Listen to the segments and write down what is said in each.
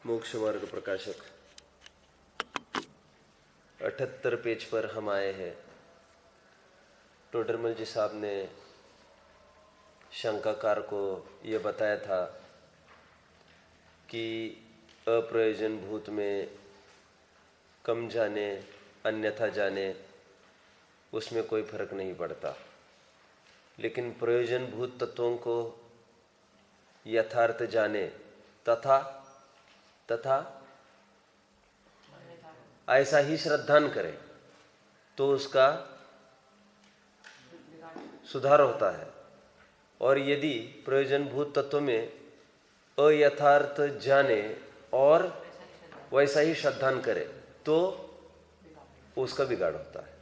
मोक्ष मार्ग प्रकाशक 78 पेज पर हम आए हैं। टोडरमल जी साहब ने शंकाकार को ये बताया था कि अप्रयोजन भूत में कम जाने अन्यथा जाने उसमें कोई फर्क नहीं पड़ता, लेकिन प्रयोजन भूत तत्वों को यथार्थ जाने तथा ऐसा ही श्रद्धान करे तो उसका सुधार होता है। और यदि प्रयोजन भूत तत्व में अयथार्थ जाने और वैसा ही श्रद्धान करे तो उसका बिगाड़ होता है।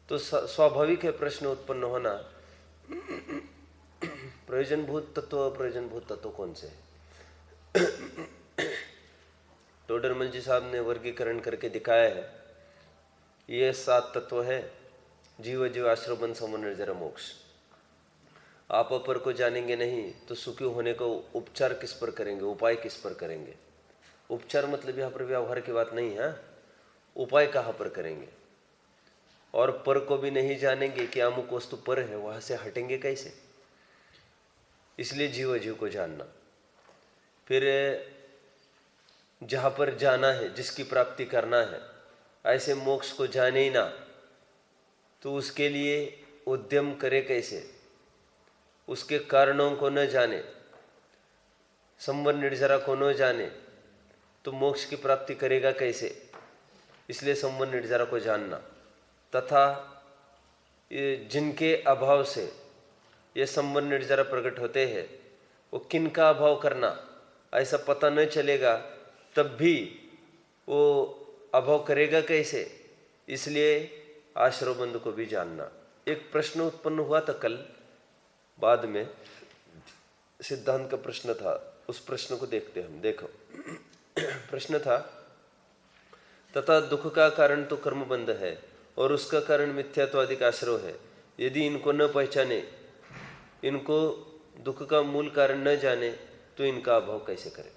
तो स्वाभाविक है प्रश्न उत्पन्न होना, प्रयोजन भूत तत्व अप्रयोजन भूत तत्व कौन से है? टोडरमल जी साहब ने वर्गीकरण करके दिखाया है, ये 7 तत्व है। जीव जीव आश्रय बंध समो निर्जरा मोक्ष। आप अपर को जानेंगे नहीं तो सुखी होने को उपचार किस पर करेंगे, उपाय किस पर करेंगे? उपचार मतलब यहाँ पर व्यवहार की बात नहीं है, उपाय कहाँ पर करेंगे? और पर को भी नहीं जानेंगे कि अमुक वस्तु पर है, वहां से हटेंगे कैसे? इसलिए जीव जीव को जानना। फिर जहां पर जाना है, जिसकी प्राप्ति करना है, ऐसे मोक्ष को जाने ही ना तो उसके लिए उद्यम करे कैसे? उसके कारणों को न जाने, संवर निर्जरा को न जाने तो मोक्ष की प्राप्ति करेगा कैसे? इसलिए संवर निर्जरा को जानना। तथा जिनके अभाव से ये संवर निर्जरा प्रकट होते हैं, वो किन का अभाव करना ऐसा पता न चलेगा, तब भी वो अभाव करेगा कैसे? इसलिए आश्रय बंध को भी जानना। एक प्रश्न उत्पन्न हुआ था कल, बाद में सिद्धांत का प्रश्न था, उस प्रश्न को देखते हम। देखो प्रश्न था, तथा दुख का कारण तो कर्म बंध है और उसका कारण मिथ्यात्वादि का आश्रय है। यदि इनको न पहचाने, इनको दुख का मूल कारण न जाने तो इनका अभाव कैसे करें?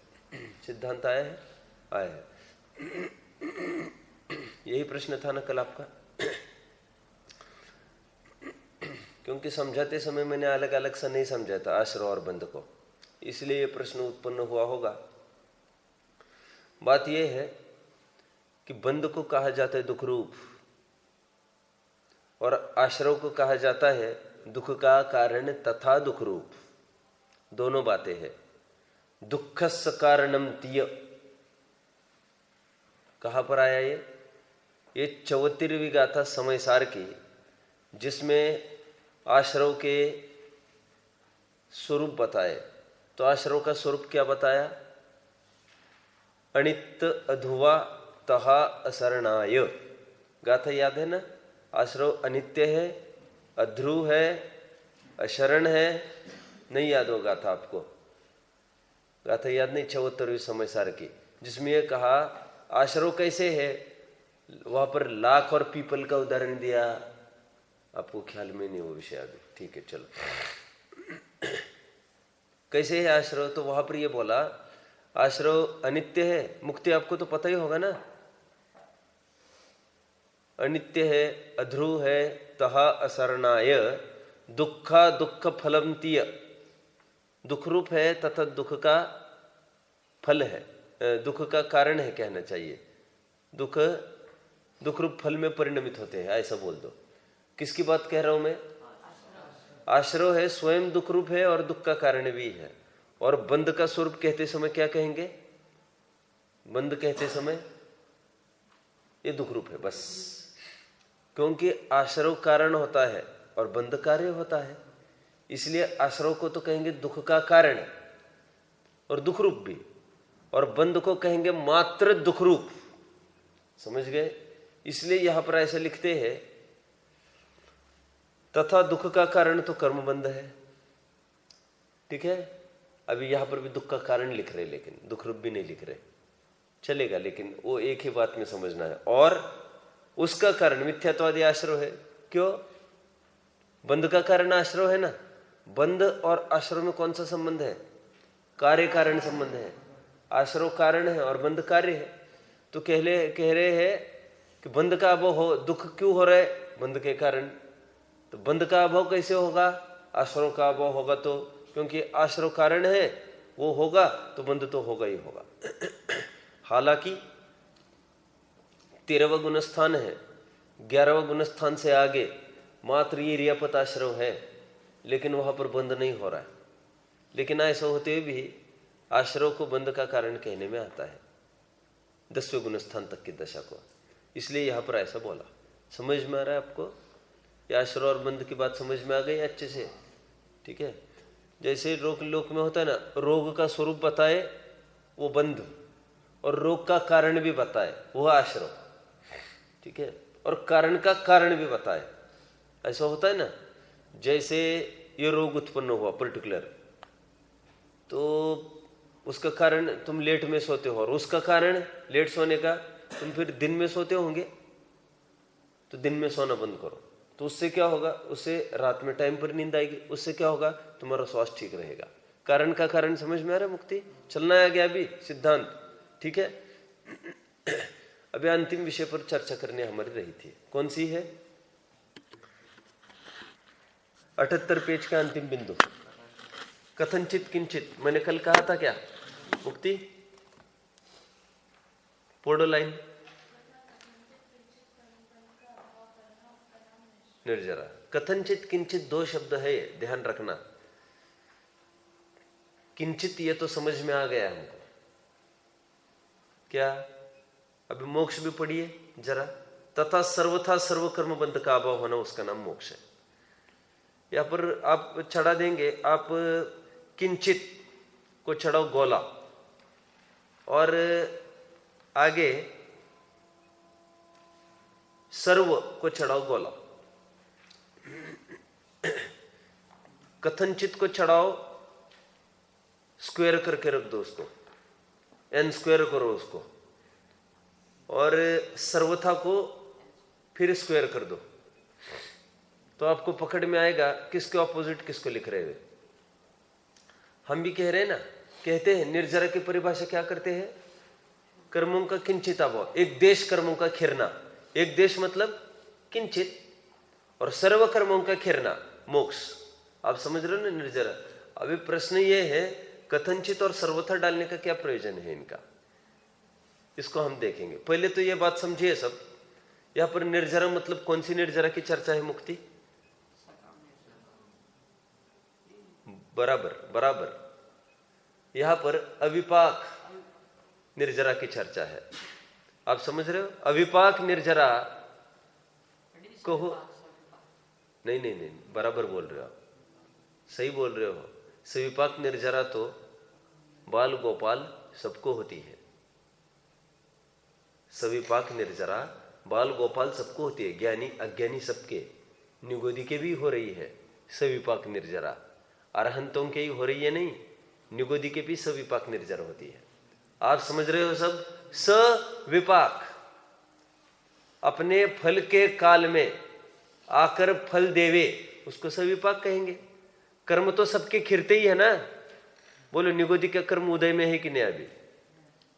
सिद्धांत आया है? आया है। यही प्रश्न था ना कल आपका? क्योंकि समझाते समय मैंने अलग अलग सा नहीं समझा था आश्रय और बंध को, इसलिए ये प्रश्न उत्पन्न हुआ होगा। बात यह है कि बंध को कहा जाता है दुख रूप और आश्रय को कहा जाता है दुख का कारण तथा दुख रूप। दोनों बातें हैं। दुखस्य कारणम तीय कहां पर आया? ये 74वीं गाथा समयसार की, जिसमें आश्रय के स्वरूप बताए। तो आश्रय का स्वरूप क्या बताया? अनित अधुवा तहा असरणाय। गाथा याद है ना? आश्रय अनित्य है, अध्रुव है, अशरण है। नहीं याद हो गाथा आपको? गाथा याद नहीं? 74वीं समयसार की, जिसमें यह कहा आश्रय कैसे है, वहां पर लाख और पीपल का उदाहरण दिया। आपको ख्याल में नहीं वो विषय अभी, ठीक है चलो। कैसे है आश्रय? तो वहां पर ये बोला आश्रय अनित्य है। मुक्ति आपको तो पता ही होगा ना, अनित्य है, अध्रुव है, तहा असरणाय, दुखा दुख फलम तीय। दुख रूप है तथा दुख का फल है, दुख का कारण है कहना चाहिए। दुख दुख रूप फल में परिणमित होते हैं, ऐसा बोल दो। किसकी बात कह रहा हूं मैं? आश्रय है, स्वयं दुख रूप है और दुख का कारण भी है। और बंध का स्वरूप कहते समय क्या कहेंगे? बंध कहते समय ये दुख रूप है बस, क्योंकि आश्रय कारण होता है और बंध कार्य होता है। इसलिए आश्रय को तो कहेंगे दुख का कारण और दुख रूप भी, और बंध को कहेंगे मात्र दुख रूप। समझ गए? इसलिए यहां पर ऐसे लिखते हैं, तथा दुख का कारण तो कर्म बंध है। ठीक है? अभी यहां पर भी दुख का कारण लिख रहे, लेकिन दुख रूप भी नहीं लिख रहे, चलेगा, लेकिन वो एक ही बात में समझना है। और उसका कारण मिथ्यात्वादी आश्रय है। क्यों? बंध का कारण आश्रय है ना। बंध और आश्रय में कौन सा संबंध है? कार्य कारण संबंध है। आश्रव कारण है और बंध कार्य है। तो कह रहे हैं कि बंध का अभाव हो, दुख क्यों हो रहा है? बंध के कारण। तो बंध का अभाव कैसे होगा? आश्रव का अभाव होगा। तो क्योंकि आश्रव कारण है, वो होगा तो बंध तो होगा ही होगा। हालांकि 13वां गुणस्थान है, 11वां गुणस्थान से आगे मात्र ये रियापत आश्रव है, लेकिन वहां पर बंध नहीं हो रहा है। लेकिन ऐसा होते हुए भी आश्रव को बंध का कारण कहने में आता है 10वें गुणस्थान तक की दशा को। इसलिए यहां पर ऐसा बोला। समझ में आ रहा है आपको? ये आश्रव और बंध की बात समझ में आ गई अच्छे से? ठीक है। जैसे लोक में होता है ना, रोग का स्वरूप बताए वो बंध, और रोग का कारण भी बताए वो आश्रव। ठीक है। और कारण का कारण भी बताए। ऐसा होता है ना, जैसे ये रोग उत्पन्न हुआ पर्टिकुलर, तो उसका कारण तुम लेट में सोते हो, और उसका कारण लेट सोने का तुम फिर दिन में सोते होंगे, तो दिन में सोना बंद करो। तो उससे क्या होगा? उससे रात में टाइम पर नींद आएगी। उससे क्या होगा? तुम्हारा स्वास्थ्य ठीक रहेगा। कारण का कारण समझ में आ रहा है? मुक्ति चलना आ गया अभी सिद्धांत। ठीक है। अभी अंतिम विषय पर चर्चा करने हमारी रही थी। कौन सी है? 78 पेज का अंतिम बिंदु, कथनचित किंचित। मैंने कल कहा था क्या? मुक्ति पोडो लाइन निर्जरा। कथनचित किंचित 2 शब्द है, ध्यान रखना। किंचित ये तो समझ में आ गया हमको। क्या? अभी मोक्ष भी पढ़िए जरा। तथा सर्वथा सर्वकर्म बंध का अभाव होना, उसका नाम मोक्ष है। यहां पर आप चढ़ा देंगे, आप किंचित को चढ़ाओ गोला, और आगे सर्व को चढ़ाओ गोला। कथनचित को चढ़ाओ, स्क्वायर करके रख दो उसको, n स्क्वायर करो उसको, और सर्वथा को फिर स्क्वायर कर दो। तो आपको पकड़ में आएगा किसके ऑपोजिट किसको लिख रहे हुए। हम भी कह रहे हैं ना, कहते हैं निर्जरा की परिभाषा क्या करते हैं? कर्मों का किंचित अभाव, एक देश कर्मों का खिरना। एक देश मतलब किंचित, और सर्व कर्मों का खिरना मोक्ष। आप समझ रहे हो ना निर्जरा? अभी प्रश्न ये है, कथनचित और सर्वथा डालने का क्या प्रयोजन है इनका, इसको हम देखेंगे। पहले तो ये बात समझिए सब, यहां पर निर्जरा मतलब कौन सी निर्जरा की चर्चा है? मुक्ति बराबर बराबर। यहां पर अविपाक निर्जरा की चर्चा है। आप समझ रहे हो? अविपाक निर्जरा को हो, नहीं, बराबर बोल रहे हो आप, सही बोल रहे हो। सविपाक निर्जरा तो बाल गोपाल सबको होती है। सविपाक निर्जरा बाल गोपाल सबको होती है, ज्ञानी अज्ञानी सबके, निगोदी के भी हो रही है सविपाक निर्जरा। अरहंतों के ही हो रही है नहीं, निगोदी के भी सविपाक निर्जरा होती है। आप समझ रहे हो सब? सविपाक अपने फल के काल में आकर फल देवे, उसको सविपाक कहेंगे। कर्म तो सबके खिरते ही है ना। बोलो निगोदी का कर्म उदय में है कि नहीं? अभी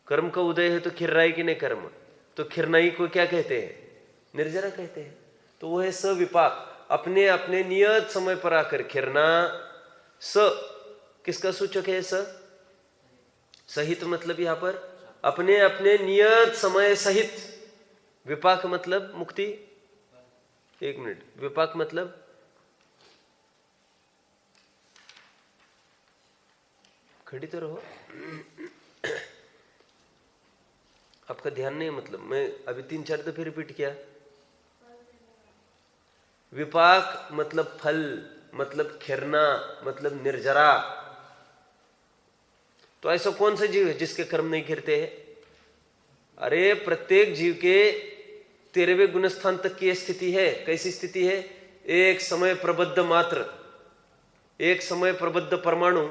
कर्म का उदय है तो खिर रहा है कि नहीं कर्म? तो खिरनाई को क्या कहते हैं? निर्जरा कहते हैं। तो वो है सविपाक, अपने अपने नियत समय पर आकर खिरना। स किसका सूचक है? सहित मतलब यहां पर अपने अपने नियत समय सहित। विपाक मतलब मुक्ति। एक मिनट, विपाक मतलब खड़ी तो रहो, आपका ध्यान नहीं। मतलब मैं अभी 3-4 दफे रिपीट किया। विपाक मतलब फल, मतलब खिरना, मतलब निर्जरा। तो ऐसा कौन सा जीव है जिसके कर्म नहीं खिरते हैं? अरे प्रत्येक जीव के 13वें गुणस्थान तक की स्थिति है। कैसी स्थिति है? एक समय प्रबद्ध मात्र, एक समय प्रबद्ध परमाणु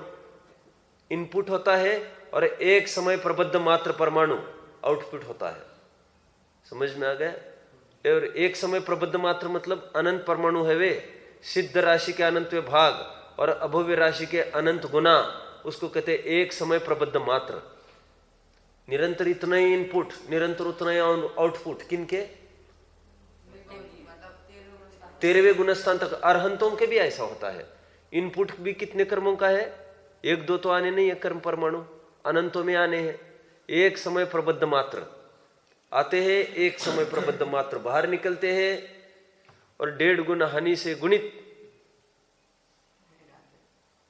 इनपुट होता है, और एक समय प्रबद्ध मात्र परमाणु आउटपुट होता है। समझ में आ गया? और एक समय प्रबद्ध मात्र मतलब अनंत परमाणु है वे, सिद्ध राशि के अनंत भाग और अभव्य राशि के अनंत गुना, उसको कहते हैं एक समय प्रबद्ध मात्र। निरंतर इतना ही इनपुट, निरंतर उतना ही आउटपुट। किनके? 13वें गुणस्थान तक। अरहंतों के भी ऐसा होता है। इनपुट भी कितने कर्मों का है? 1-2 तो आने नहीं है कर्म परमाणु, अनंतों में आने हैं। एक समय प्रबद्ध मात्र आते हैं, एक समय प्रबद्ध मात्र बाहर निकलते हैं, और 1.5 गुण हानि से गुणित,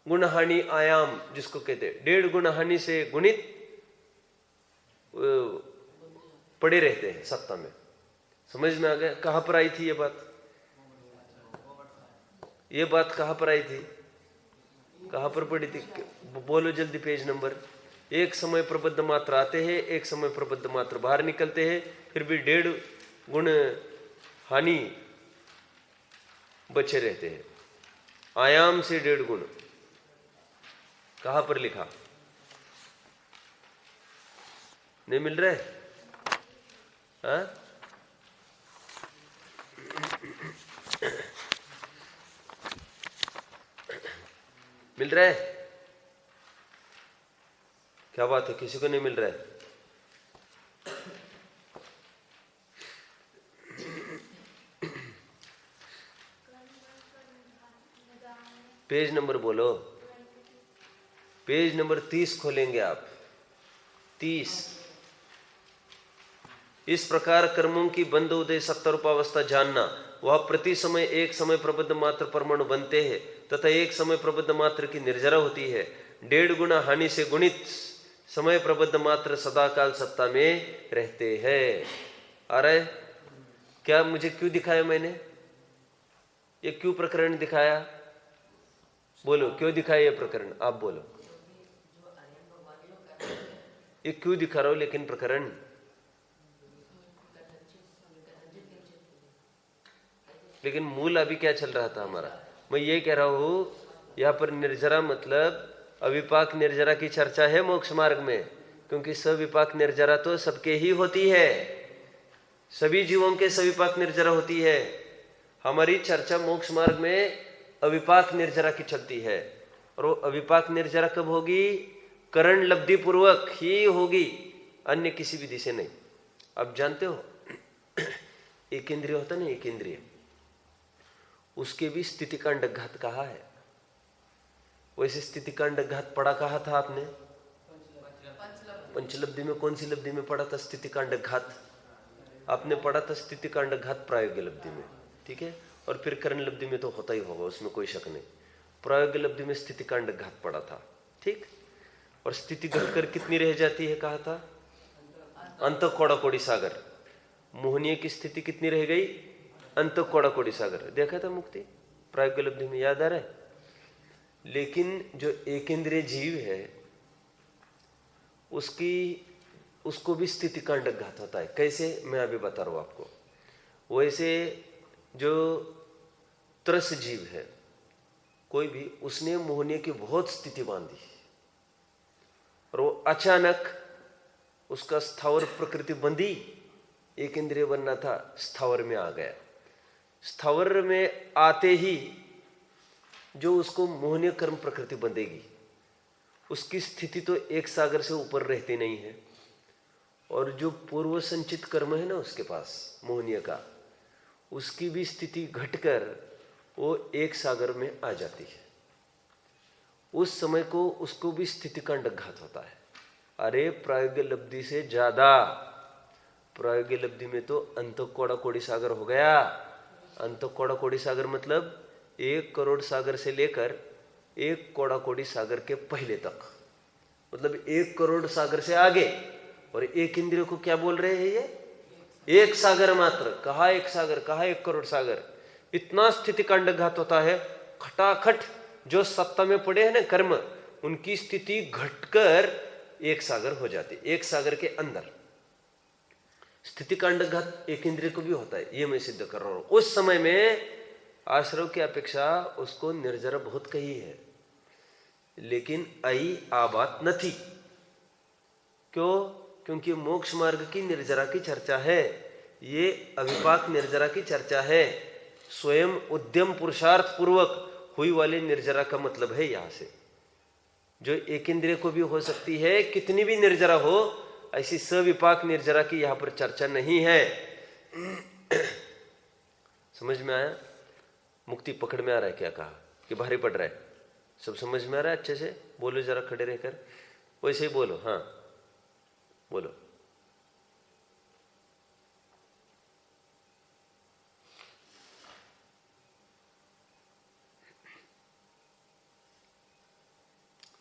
गुण हानि आयाम जिसको कहते हैं, 1.5 गुण हानि से गुणित पड़े रहते हैं सत्ता में। समझ में आ गया? कहां पर आई थी ये बात? ये बात कहां पर आई थी? कहां पर पड़ी थी? बोलो जल्दी पेज नंबर। एक समय प्रबद्ध मात्र आते हैं, एक समय प्रबद्ध मात्र बाहर निकलते हैं, फिर भी 1.5 गुण हानि बचे रहते हैं। आयाम से 1.5 गुण कहां पर लिखा? नहीं मिल रहा है? हाँ? मिल रहा है? क्या बात है, किसी को नहीं मिल रहा है? पेज नंबर बोलो। पेज नंबर 30 खोलेंगे आप। 30। इस प्रकार कर्मों की बंध उदय सत्तरूपावस्था जानना, वह प्रति समय एक समय प्रबद्ध मात्र परमाणु बनते हैं तथा एक समय प्रबद्ध मात्र की निर्जरा होती है। 1.5 गुना हानि से गुणित समय प्रबद्ध मात्र सदाकाल सत्ता में रहते हैं। आ रहा है? क्या मुझे क्यों दिखाया मैंने? ये क्यों प्रकरण दिखाया? बोलो क्यों दिखाया ये प्रकरण? आप बोलो ये क्यों दिखा रहा हूं लेकिन प्रकरण? लेकिन मूल अभी क्या चल रहा था हमारा? मैं ये कह रहा हूं यहां पर निर्जरा मतलब अविपाक निर्जरा की चर्चा है मोक्ष मार्ग में, क्योंकि सविपाक निर्जरा तो सबके ही होती है, सभी जीवों के सविपाक निर्जरा होती है। हमारी चर्चा मोक्ष मार्ग में अविपाक निर्जरा की चलती है, और वो अविपाक निर्जरा कब होगी? करण लब्धि पूर्वक ही होगी, अन्य किसी विधि से नहीं। आप जानते हो एक इंद्रिय होता ना, एक इंद्रिय, उसके भी स्थिति का अंडघात कहा है। वैसे स्थिति का अंडघात पढ़ा कहा था आपने? पंचलब्धि में। कौन सी लब्धि में पढ़ा था स्थिति का अंडघात? आपने पढ़ा था स्थिति का अंडघात प्रायोगिक लब्धि में, ठीक है। और फिर करण लब्धि में तो होता ही होगा, उसमें कोई शक नहीं। प्रायोगिक लब्धि में स्थिति का अंडघात पढ़ा था, ठीक। और स्थिति घटकर कितनी रह जाती है कहा था? अंत कोड़ा कोड़ी सागर। मोहनीय की स्थिति कितनी रह गई? अंत कोड़ा कोड़ी सागर। देखा था मुक्ति प्रायोगिक लब्धि में, याद आ रहा है? लेकिन जो एक इंद्रिय जीव है उसको भी स्थिति का अंडघात होता है। कैसे? मैं अभी बता रहा हूं आपको। वैसे जो त्रस जीव है कोई भी, उसने मोहनीय की बहुत स्थिति बांधी और वो अचानक उसका स्थावर प्रकृति बंधी, एक इंद्रिय बनना था, स्थावर में आ गया। स्थावर में आते ही जो उसको मोहनीय कर्म प्रकृति बंधेगी, उसकी स्थिति तो एक सागर से ऊपर रहती नहीं है, और जो पूर्व संचित कर्म है ना उसके पास मोहनीय का, उसकी भी स्थिति घटकर वो एक सागर में आ जाती है। उस समय को उसको भी स्थिति का अंडघात होता है। अरे प्रायोगिक लब्धि से ज्यादा, प्रायोगिक लब्धि में तो अंत कोड़ा कोड़ी सागर हो गया। अंत कोड़ा कोड़ी सागर मतलब 1 करोड़ सागर से लेकर 1 कोड़ा कोड़ी सागर के पहले तक, मतलब 1 करोड़ सागर से आगे। और एक इंद्रिय को क्या बोल रहे हैं ये? एक सागर मात्र। कहा एक सागर, कहा 1 करोड़ सागर। इतना स्थिति का अंडघात होता है। खटाखट जो सत्ता में पड़े हैं ना कर्म, उनकी स्थिति घटकर एक सागर हो जाती, एक सागर के अंदर। स्थिति का अंडघात एक इंद्रिय को भी होता है, ये मैं सिद्ध कर रहा हूं। उस समय में आश्रव की अपेक्षा उसको निर्जरा बहुत कही है, लेकिन आई आ बात न थी। क्यों? क्योंकि मोक्ष मार्ग की निर्जरा की चर्चा है, ये अविपाक निर्जरा की चर्चा है। स्वयं उद्यम पुरुषार्थ पूर्वक हुई वाली निर्जरा का मतलब है यहां से, जो एक इंद्रिय को भी हो सकती है, कितनी भी निर्जरा हो, ऐसी सविपाक निर्जरा की यहां पर चर्चा नहीं है। समझ में आया? मुक्ति पकड़ में आ रहा है? क्या कहा कि भारी पड़ रहा है? सब समझ में आ रहा है? अच्छे से बोलो जरा, खड़े रहकर वैसे ही बोलो। हाँ बोलो।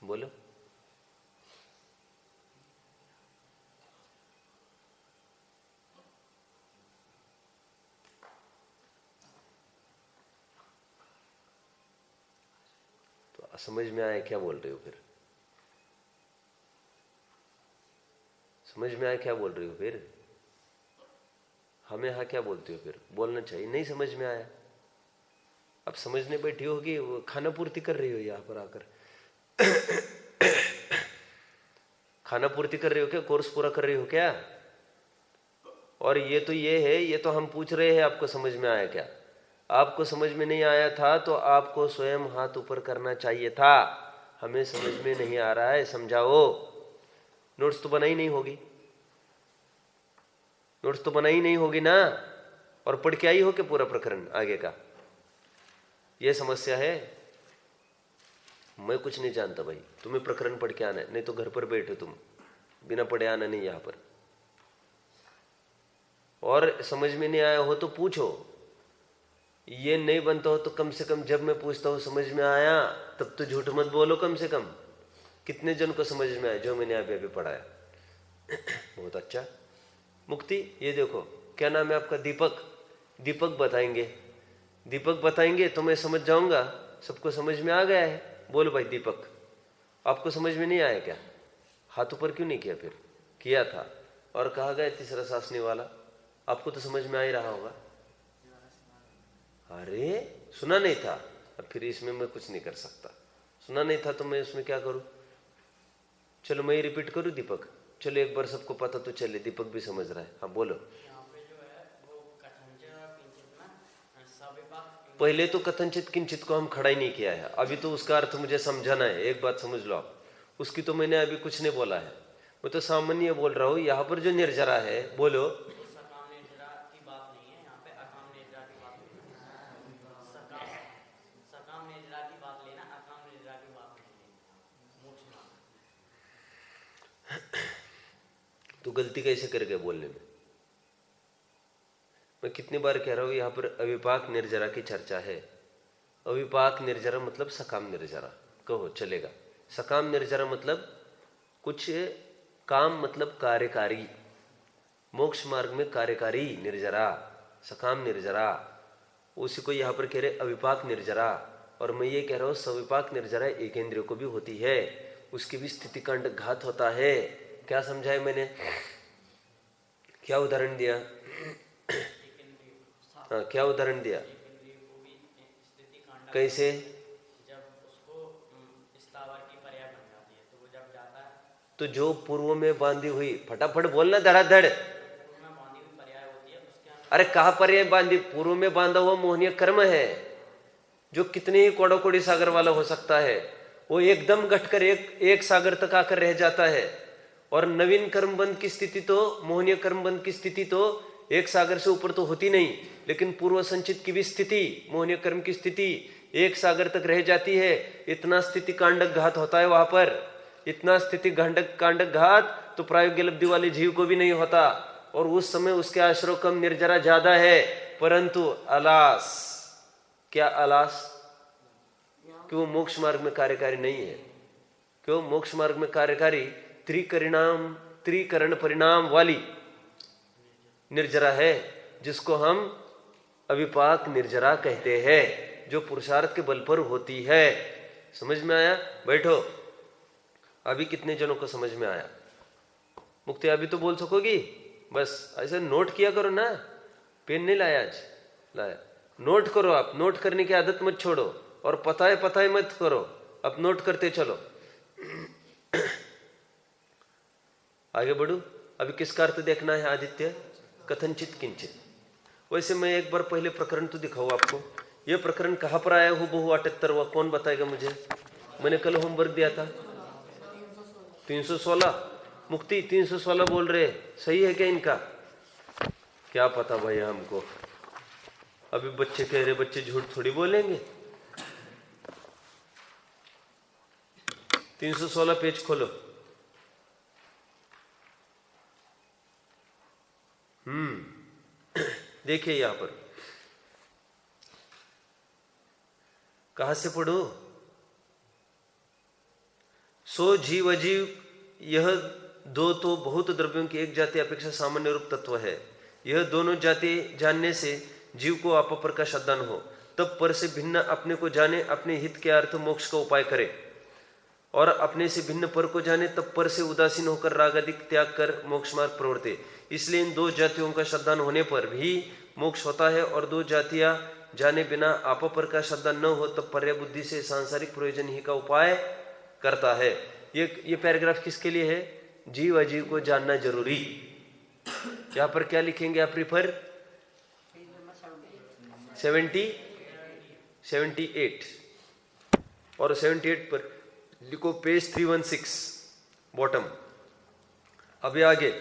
बोलो। तो समझ में आया क्या बोल रहे हो? फिर समझ में आया क्या बोल रही हो? फिर हमें हाँ क्या बोलते हो? फिर बोलना चाहिए। नहीं समझ में आया, अब समझने बैठी होगी, वो खाना पूर्ति कर रही हो यहाँ पर आकर। खाना पूर्ति कर रही हो क्या? कोर्स पूरा कर रही हो क्या? और ये है, ये तो हम पूछ रहे हैं आपको समझ में आया क्या? आपको समझ में नहीं आया था तो आपको स्वयं हाथ ऊपर करना चाहिए था। हमें समझ में नहीं आ रहा है, समझाओ। नोट्स तो बनाई नहीं होगी, नोट्स तो बनाई नहीं होगी ना, और पढ़ के आई हो क्या पूरा प्रकरण आगे का? यह समस्या है। मैं कुछ नहीं जानता भाई, तुम्हें प्रकरण पढ़ के आना है, नहीं तो घर पर बैठो तुम, बिना पढ़े आना नहीं यहां पर। और समझ में नहीं आया हो तो पूछो, ये नहीं बनता हो तो कम से कम जब मैं पूछता हूं समझ में आया, तब तो झूठ मत बोलो। कम से कम कितने जन को समझ में आया जो मैंने अभी पढ़ाया? बहुत अच्छा। मुक्ति, ये देखो क्या नाम है आपका? दीपक। दीपक बताएंगे, दीपक बताएंगे तो मैं समझ जाऊंगा सबको समझ में आ गया है। बोलो भाई दीपक, आपको समझ में नहीं आया क्या? हाथ ऊपर क्यों नहीं किया? फिर किया था और कहा गया तीसरा शासनी वाला, आपको तो समझ में आ ही रहा होगा। अरे सुना नहीं था? अब फिर इसमें मैं कुछ नहीं कर सकता। सुना नहीं था तो मैं उसमें क्या करूं? चलो मैं ही रिपीट करूं दीपक? चलो एक बार सबको पता तो चले, दीपक भी समझ रहा है। हाँ बोलो। पहले तो कथनचित किंचित को हम खड़ा ही नहीं किया है, अभी तो उसका अर्थ मुझे समझाना है। एक बात समझ लो आप, उसकी तो मैंने अभी कुछ नहीं बोला है, मैं तो सामान्य बोल रहा हूँ। यहाँ पर जो निर्जरा है, बोलो। तो गलती कैसे कर गए बोलने में? मैं कितनी बार कह रहा हूं, यहां पर अविपाक निर्जरा की चर्चा है। अविपाक निर्जरा मतलब सकाम निर्जरा कहो चलेगा। सकाम निर्जरा मतलब कुछ काम, मतलब कार्यकारी, मोक्ष मार्ग में कार्यकारी निर्जरा, सकाम निर्जरा, उसी को यहां पर कह रहे अविपाक निर्जरा। और मैं ये कह रहा हूं सविपाक निर्जरा एक इंद्रियों को भी होती है, उसकी भी स्थिति कांड घात होता है। क्या समझाया मैंने? क्या उदाहरण दिया? हाँ क्या उदाहरण दिया? कैसे? जब उसको स्थावर की पर्याय बन जाती है तो वो जब जाता है तो जो पूर्व में बांधी हुई, फटाफट बोलना धड़ाधड़। पूर्व में बांधी हुई पर्याय होती है उसके। अरे कहा पर्याय बांधी? पूर्व में बांधा हुआ मोहनीय कर्म है, जो कितने ही कोड़ो कोड़ी सागर वाला हो सकता है, वो एकदम घटकर एक सागर तक आकर रह जाता है। और नवीन कर्मबंध की स्थिति तो, मोहनीय कर्मबंध की स्थिति तो एक सागर से ऊपर तो होती नहीं, लेकिन पूर्व संचित की भी स्थिति, मोहनीय कर्म की स्थिति एक सागर तक रह जाती है। इतना स्थिति कांडक घात होता है वहां पर, इतना स्थिति कांडक घात तो प्रायोग्य लब्धि वाले जीव को भी नहीं होता। और उस समय उसके आश्रय कम निर्जरा ज्यादा है, परंतु अलास, क्या अलास? क्यों मोक्ष मार्ग में कार्यकारी नहीं है? क्यों मोक्ष मार्ग में कार्यकारी त्रिकरण परिणाम वाली निर्जरा है, जिसको हम अविपाक निर्जरा कहते हैं, जो पुरुषार्थ के बल पर होती है। समझ में आया? बैठो। अभी कितने जनों को समझ में आया? मुक्ति अभी तो बोल सकोगी? बस ऐसे नोट किया करो ना। पेन नहीं लाया आज? लाया। नोट करो आप, नोट करने की आदत मत छोड़ो, और पता है मत करो, अब नोट करते चलो। आगे बढ़ो। अभी किसका अर्थ देखना है आदित्य? कथनचित किंचित। वैसे मैं एक बार पहले प्रकरण तो दिखाऊं आपको। यह प्रकरण कहां पर आया हूं? बहु 78वां, कौन बताएगा मुझे? मैंने कल होमवर्क दिया था 316। मुक्ति 316 बोल रहे, सही है क्या इनका? क्या पता भाई हमको, अभी बच्चे कह रहे, बच्चे झूठ थोड़ी बोलेंगे। 316 पेज खोलो। देखिए यहां पर कहां से पढ़ू? सो जीव अजीव यह दो तो बहुत द्रव्यों की एक जाति अपेक्षा सामान्य रूप तत्व है। यह दोनों जाति जानने से जीव को आप पर का श्रद्धा न हो, तब पर से भिन्न अपने को जाने, अपने हित के अर्थ मोक्ष का उपाय करे, और अपने से भिन्न पर को जाने, तब पर से उदासीन होकर राग आदि त्याग कर मोक्ष मार्ग प्रवर्ते। इसलिए इन दो जातियों का श्रद्धा होने पर भी मोक्ष होता है, और दो जातियां जाने बिना आप पर का श्रद्धा न हो तब पर्याय बुद्धि से सांसारिक प्रयोजन ही का उपाय करता है। ये पैराग्राफ किसके लिए है? जीव अजीव को जानना जरूरी। यहां पर क्या लिखेंगे आप? प्रीफर 78 और 78 पर लिखो पेज 316 बॉटम। अभी आगे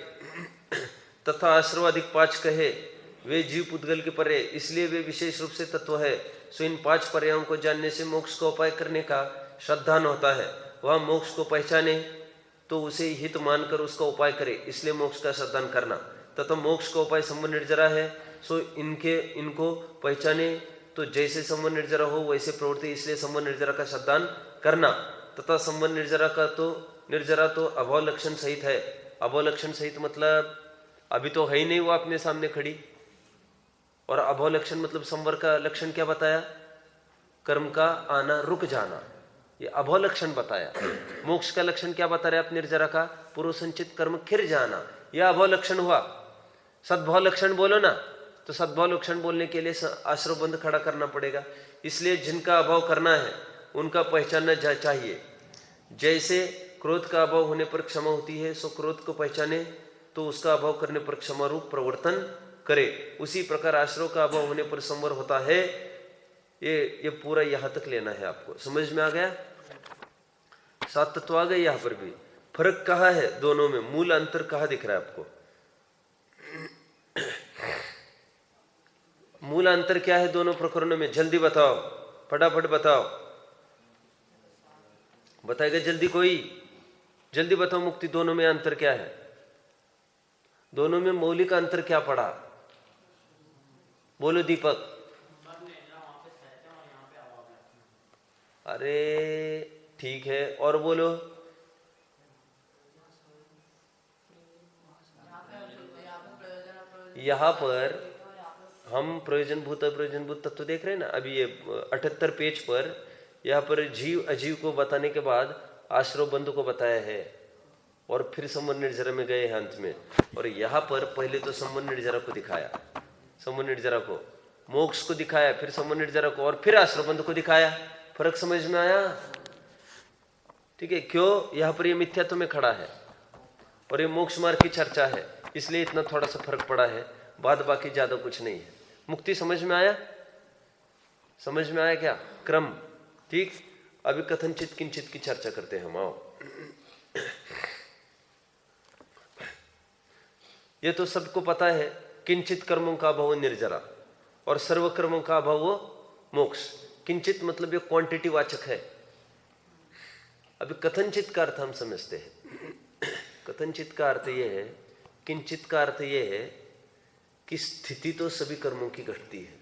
तथा आश्रवादिक 5 कहे, वे जीव पुद्गल के परे, इसलिए वे विशेष रूप से तत्व है। सो इन 5 पर्यायों को जानने से मोक्ष का उपाय करने का श्रद्धान होता है। वह मोक्ष को पहचाने तो उसे हित मानकर उसका उपाय करे, इसलिए मोक्ष का श्रद्धान करना। तथा मोक्ष का उपाय संबंध निर्जरा है। सो इनको पहचाने तो जैसे संबंध निर्जरा हो वैसे प्रवृत्ति, इसलिए संबंध निर्जरा का श्रद्धान करना। तथा संबंध निर्जरा तो अभाव लक्षण सहित है। अभाव लक्षण सहित मतलब अभी तो है ही नहीं वो अपने सामने खड़ी, और अभाव लक्षण मतलब संवर का लक्षण क्या बताया? कर्म का आना, रुक जाना, ये अभाव लक्षण बताया। मोक्ष का लक्षण क्या बता रहे आप? निर्जरा का पूर्व संचित कर्म खिर जाना, यह अभाव लक्षण हुआ। सद्भाव लक्षण बोलो ना, तो सद्भाव लक्षण बोलने के लिए आश्रव बंध खड़ा करना पड़ेगा। इसलिए जिनका अभाव करना है उनका पहचानना चाहिए। जैसे क्रोध का अभाव होने पर क्षमा होती है, सो क्रोध को पहचाने तो उसका अभाव करने पर क्षमा रूप प्रवर्तन करे। उसी प्रकार आश्रव का अभाव होने पर संवर होता है। ये पूरा यहां तक लेना है आपको। समझ में आ गया? 7 तत्व आ गए। यहां पर भी फर्क कहाँ है दोनों में? मूल अंतर कहाँ दिख रहा है आपको? मूल अंतर क्या है दोनों प्रकरणों में? जल्दी बताओ, फटाफट बताओ। बताएगा जल्दी कोई? जल्दी बताओ मुक्ति, दोनों में अंतर क्या है? दोनों में मौलिक अंतर क्या पड़ा? बोलो दीपक। अरे ठीक है, और बोलो। यहां पर हम प्रयोजनभूत अप्रयोजनभूत तत्व देख रहे हैं ना। अभी ये 78 पेज पर यहाँ पर जीव अजीव को बताने के बाद आश्रव बंधु को बताया है, और फिर संबंध निर्जरा में गए हैं अंत में। और यहाँ पर पहले तो संबंध निर्जरा को दिखाया, संबंध निर्जरा को, मोक्ष को दिखाया, फिर संबंध निर्जरा को, और फिर आश्रव बंधु को दिखाया। फर्क समझ में आया? ठीक है। क्यों? यहाँ पर ये मिथ्यात्व में खड़ा है और ये मोक्ष मार्ग की चर्चा है, इसलिए इतना थोड़ा सा फर्क पड़ा है। बाद बाकी ज्यादा कुछ नहीं है। मुक्ति समझ में आया? समझ में आया क्या क्रम? ठीक। अभी कथनचित किंचित की चर्चा करते हैं हम। आओ। ये तो सबको पता है, किंचित कर्मों का अभाव निर्जरा और सर्व कर्मों का अभाव मोक्ष। किंचित मतलब ये क्वांटिटी वाचक है। अभी कथनचित का अर्थ हम समझते हैं। कथनचित का अर्थ ये है, किंचित का अर्थ ये है कि स्थिति तो सभी कर्मों की घटती है।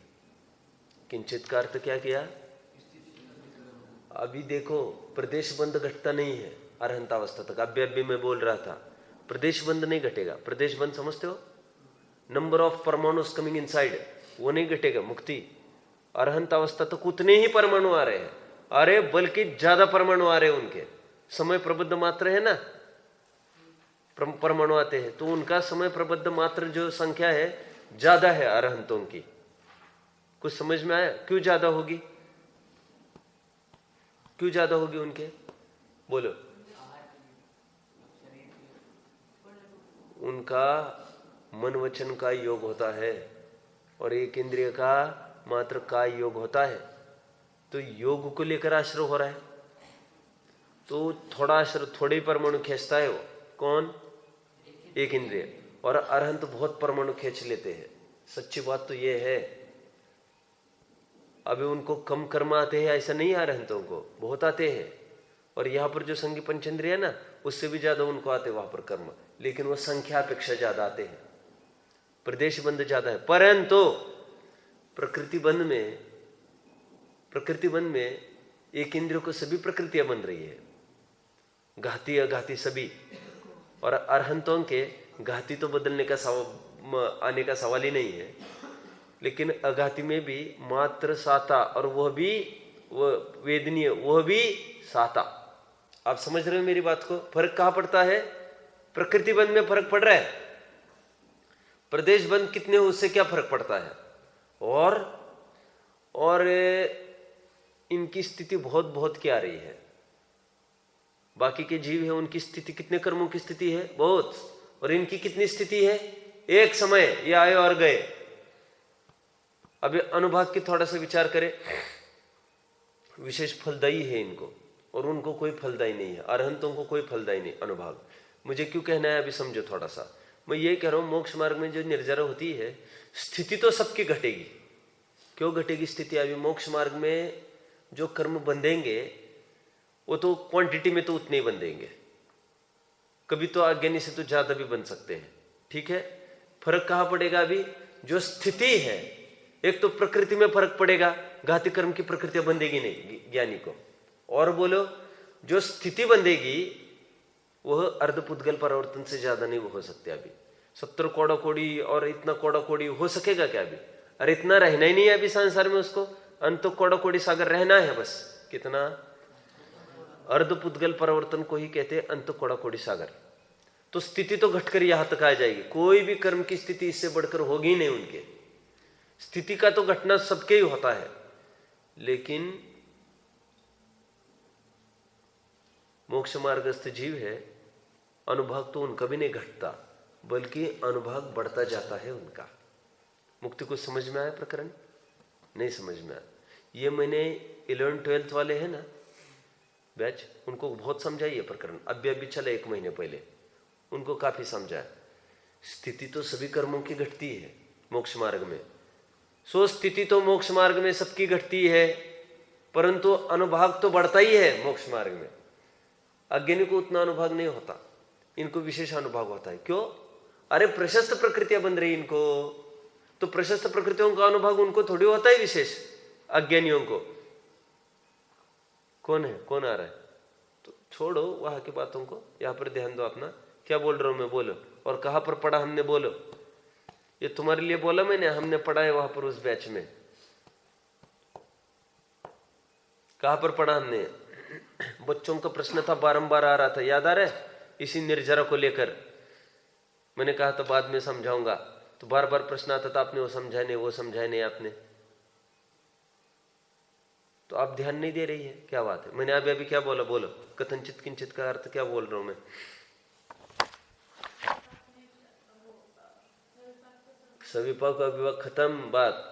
किंचित का अर्थ क्या किया? अभी देखो, प्रदेश बंद घटता नहीं है अरहंतावस्था तक। अभी मैं बोल रहा था प्रदेश बंद नहीं घटेगा। प्रदेश बंद समझते हो? नंबर ऑफ परमाणुस कमिंग इनसाइड, वो नहीं घटेगा। मुक्ति अरहंत अवस्था तक उतने ही परमाणु आ रहे हैं, अरे बल्कि ज्यादा परमाणु आ रहे हैं। उनके समय प्रबद्ध मात्र है ना, परमाणु आते हैं, तो उनका समय प्रबद्ध मात्र जो संख्या है ज्यादा है अरहंतों की। कुछ समझ में आया? क्यों ज्यादा होगी? क्यों ज्यादा होगी उनके? बोलो। उनका मन वचन का योग होता है और एक इंद्रिय का मात्र का योग होता है। तो योग को लेकर आश्रय हो रहा है, तो थोड़ा आश्रय, थोड़े ही परमाणु खींचता है वो। कौन? एक इंद्रिय। और अरहंत बहुत परमाणु खींच लेते हैं। सच्ची बात तो ये है। अभी उनको कम कर्म आते हैं ऐसा नहीं, अरहंतों को बहुत आते हैं। और यहाँ पर जो संगी पंचेंद्रिय है ना, उससे भी ज्यादा उनको आते वहां पर कर्म, लेकिन वो संख्या अपेक्षा ज्यादा आते हैं, प्रदेश बंध ज्यादा है। परंतु प्रकृति बंध में एक इंद्रियों को सभी प्रकृतियां बन रही है, घाती अघाती सभी। और अरहंतों के घाती तो बदलने का आने का सवाल ही नहीं है, लेकिन अघाती में भी मात्र साता, और वह भी वह वेदनीय, वह भी साता। आप समझ रहे हो मेरी बात को? फर्क कहां पड़ता है? प्रकृति बंध में फर्क पड़ रहा है, प्रदेश बंध कितने हो उससे क्या फर्क पड़ता है। और इनकी स्थिति बहुत बहुत क्या रही है। बाकी के जीव है उनकी स्थिति, कितने कर्मों की स्थिति है? बहुत। और इनकी कितनी स्थिति है? एक समय ये आए और गए। अभी अनुभाग की थोड़ा सा विचार करें। विशेष फलदायी है इनको, और उनको कोई फलदायी नहीं है। अरहंतों को कोई फलदायी नहीं अनुभाग। मुझे क्यों कहना है अभी समझो थोड़ा सा। मैं ये कह रहा हूं, मोक्ष मार्ग में जो निर्जरा होती है, स्थिति तो सबकी घटेगी। क्यों घटेगी स्थिति? अभी मोक्ष मार्ग में जो कर्म बंधेंगे वो तो क्वांटिटी में तो उतने ही बंधेंगे, कभी तो अज्ञानी से तो ज्यादा भी बन सकते हैं। ठीक है, फर्क कहां पड़ेगा? अभी जो स्थिति है, एक तो प्रकृति में फर्क पड़ेगा, घाती कर्म की प्रकृतियां बंधेगी नहीं ज्ञानी को। और बोलो, जो स्थिति बंधेगी वह अर्धपुद्गल परिवर्तन से ज्यादा नहीं हो सकते। अभी 70 कोड़ा कोड़ी और इतना कोड़ा कोड़ी हो सकेगा क्या अभी? अरे इतना रहना ही नहीं है अभी संसार में उसको, अंत कोड़ा कोड़ी सागर रहना है बस। कितना? अर्धपुद्गल परिवर्तन को ही कहते हैं अंत कोड़ा कोड़ी सागर। तो स्थिति तो घटकर यहां तक आ जाएगी। कोई भी कर्म की स्थिति इससे बढ़कर होगी नहीं उनके। स्थिति का तो घटना सबके ही होता है, लेकिन मोक्ष मार्गस्थ जीव है, अनुभाग तो उनका भी नहीं घटता, बल्कि अनुभाग बढ़ता जाता है उनका। मुक्ति को समझ में आया प्रकरण? नहीं समझ में आया। ये मैंने 11th-12th वाले हैं ना बैच, उनको बहुत समझाइए प्रकरण। अभी चला 1 महीने पहले, उनको काफी समझाया। स्थिति तो सभी कर्मों की घटती है मोक्ष मार्ग में। सो स्थिति तो मोक्ष मार्ग में सबकी घटती है, परंतु अनुभाग तो बढ़ता ही है मोक्ष मार्ग में। अज्ञानी को उतना अनुभाग नहीं होता, इनको विशेष अनुभाग होता है। क्यों? अरे प्रशस्त प्रकृतियां बन रही इनको, तो प्रशस्त प्रकृतियों का अनुभाग उनको थोड़ी होता है विशेष, अज्ञानियों को। कौन है? कौन आ रहा है? तो छोड़ो वहां की बातों को, यहां पर ध्यान दो अपना। क्या बोल रहा हूं मैं? बोलो। और कहां पर पढ़ा हमने? बोलो। ये तुम्हारे लिए बोला मैंने, हमने पढ़ा है वहां पर उस बैच में। कहां पर पढ़ा हमने? बच्चों का प्रश्न था, बारंबार आ रहा था, याद आ रहा है? इसी निर्जरा को लेकर मैंने कहा तो बाद में समझाऊंगा, तो बार बार प्रश्न आता था, आपने वो समझाया नहीं, वो समझाया नहीं आपने, तो आप ध्यान नहीं दे रही है। क्या बात है? मैंने अभी क्या बोला? बोलो। कथनचित किंचित का अर्थ क्या बोल रहा हूं मैं? सविभाग का विभाग खत्म बात,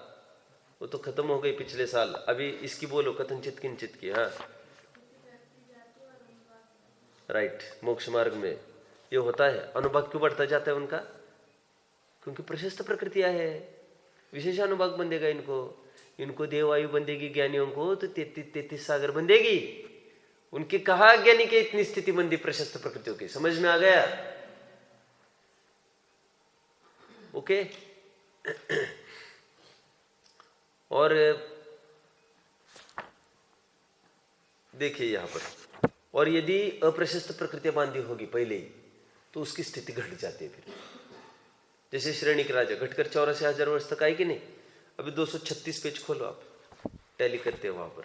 वो तो खत्म हो गई पिछले साल। अभी इसकी बोलो, कथनचित किंचित की। हाँ राइट। मोक्ष मार्ग में ये होता है। अनुभाग क्यों बढ़ता जाता है उनका? क्योंकि प्रशस्त प्रकृतियां है, विशेष अनुभाग बंधेगा इनको। इनको देवायु बंधेगी, ज्ञानियों को तो 33 सागर बंधेगी। उनके कहा ज्ञानी के इतनी स्थिति बंदी प्रशस्त प्रकृतियों की? समझ में आ गया? ओके। और देखिए यहां पर, और यदि अप्रशस्त प्रकृतियां बांधी होगी पहले ही, तो उसकी स्थिति घट जाती है फिर। जैसे श्रेणी के राजा घटकर 84,000 वर्ष तक आए कि नहीं? अभी 236 पेज खोलो आप, टैली करते हैं वहां पर।